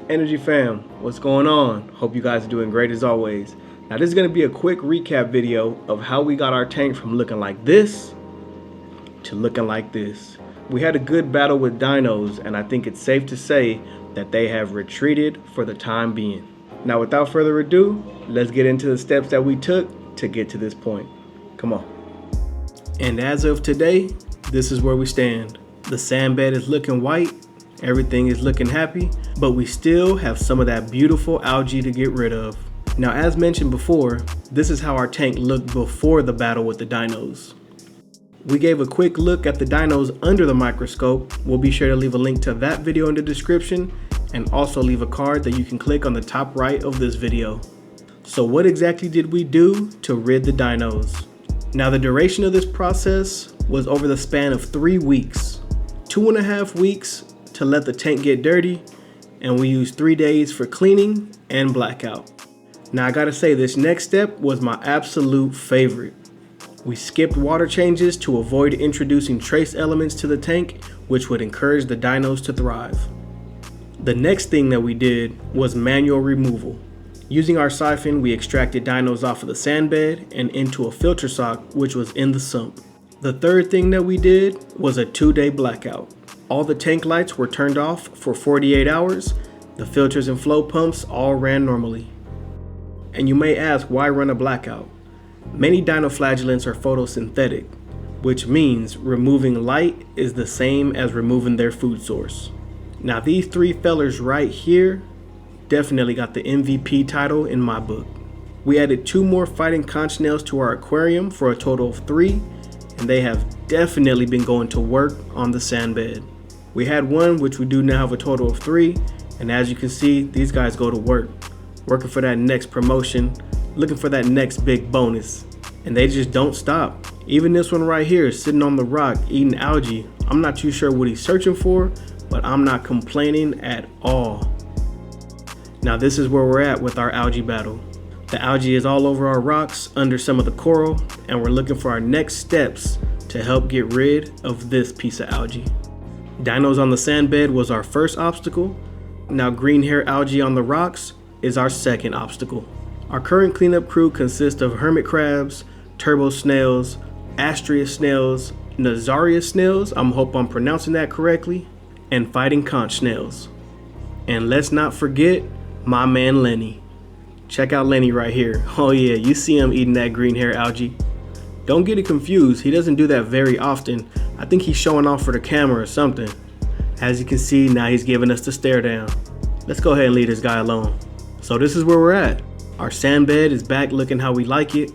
Energy fam, what's going on? Hope you guys are doing great as always. Now this is going to be a quick recap video of how we got our tank from looking like this to looking like this. We had a good battle with dinos, and I think it's safe to say that they have retreated for the time being. Now without further ado, let's get into the steps that we took to get to this point. Come on. And as of today, this is where we stand. The sandbed is looking white, everything is looking happy, but we still have some of that beautiful algae to get rid of. Now as mentioned before, this is how our tank looked before the battle with the dinos. We gave a quick look at the dinos under the microscope. We'll be sure to leave a link to that video in the description and also leave a card that you can click on the top right of this video. So what exactly did we do to rid the dinos? Now the duration of this process was over the span of 3 weeks. 2.5 weeks to let the tank get dirty, and we used 3 days for cleaning and blackout. Now I gotta say, this next step was my absolute favorite. We skipped water changes to avoid introducing trace elements to the tank, which would encourage the dinos to thrive. The next thing that we did was manual removal. Using our siphon, we extracted dinos off of the sandbed and into a filter sock which was in the sump. The third thing that we did was a 2-day blackout. All the tank lights were turned off for 48 hours. The filters and flow pumps all ran normally. And you may ask, why run a blackout? Many dinoflagellants are photosynthetic, which means removing light is the same as removing their food source. Now these 3 fellers right here definitely got the MVP title in my book. We added 2 more fighting conch snails to our aquarium for a total of 3, and they have definitely been going to work on the sandbed. We had 1, which we do now have a total of 3, and as you can see, these guys go to work, working for that next promotion, looking for that next big bonus, and they just don't stop. Even this one right here is sitting on the rock eating algae. I'm not too sure what he's searching for, but I'm not complaining at all. Now this is where we're at with our algae battle. The algae is all over our rocks, under some of the coral, and we're looking for our next steps to help get rid of this piece of algae. Dinos on the sandbed was our first obstacle. Now green hair algae on the rocks is our second obstacle. Our current cleanup crew consists of hermit crabs, turbo snails, astrea snails, nazarius snails, I hope I'm pronouncing that correctly, and fighting conch snails. And let's not forget my man Lenny. Check out Lenny right here. Oh yeah, you see him eating that green hair algae. Don't get it confused, he doesn't do that very often. I think he's showing off for the camera or something. As you can see, now he's giving us the stare down. Let's go ahead and leave this guy alone. So this is where we're at. Our sandbed is back looking how we like it.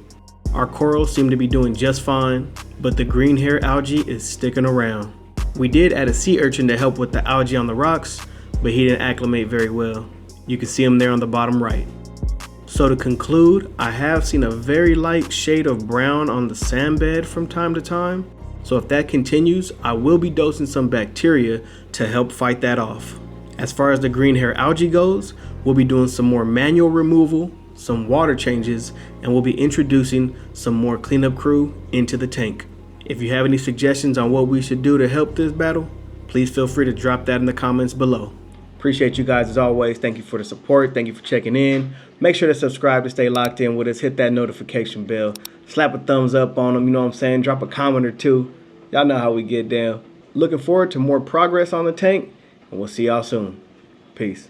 Our corals seem to be doing just fine, but the green hair algae is sticking around. We did add a sea urchin to help with the algae on the rocks, but he didn't acclimate very well. You can see him there on the bottom right. So to conclude, I have seen a very light shade of brown on the sandbed from time to time. So if that continues, I will be dosing some bacteria to help fight that off. As far as the green hair algae goes, we'll be doing some more manual removal, some water changes, and we'll be introducing some more cleanup crew into the tank. If you have any suggestions on what we should do to help this battle, please feel free to drop that in the comments below. Appreciate you guys as always. Thank you for the support. Thank you for checking in. Make sure to subscribe to stay locked in with us. Hit that notification bell. Slap a thumbs up on them, you know what I'm saying? Drop a comment or 2. Y'all know how we get down. Looking forward to more progress on the tank, and we'll see y'all soon. Peace.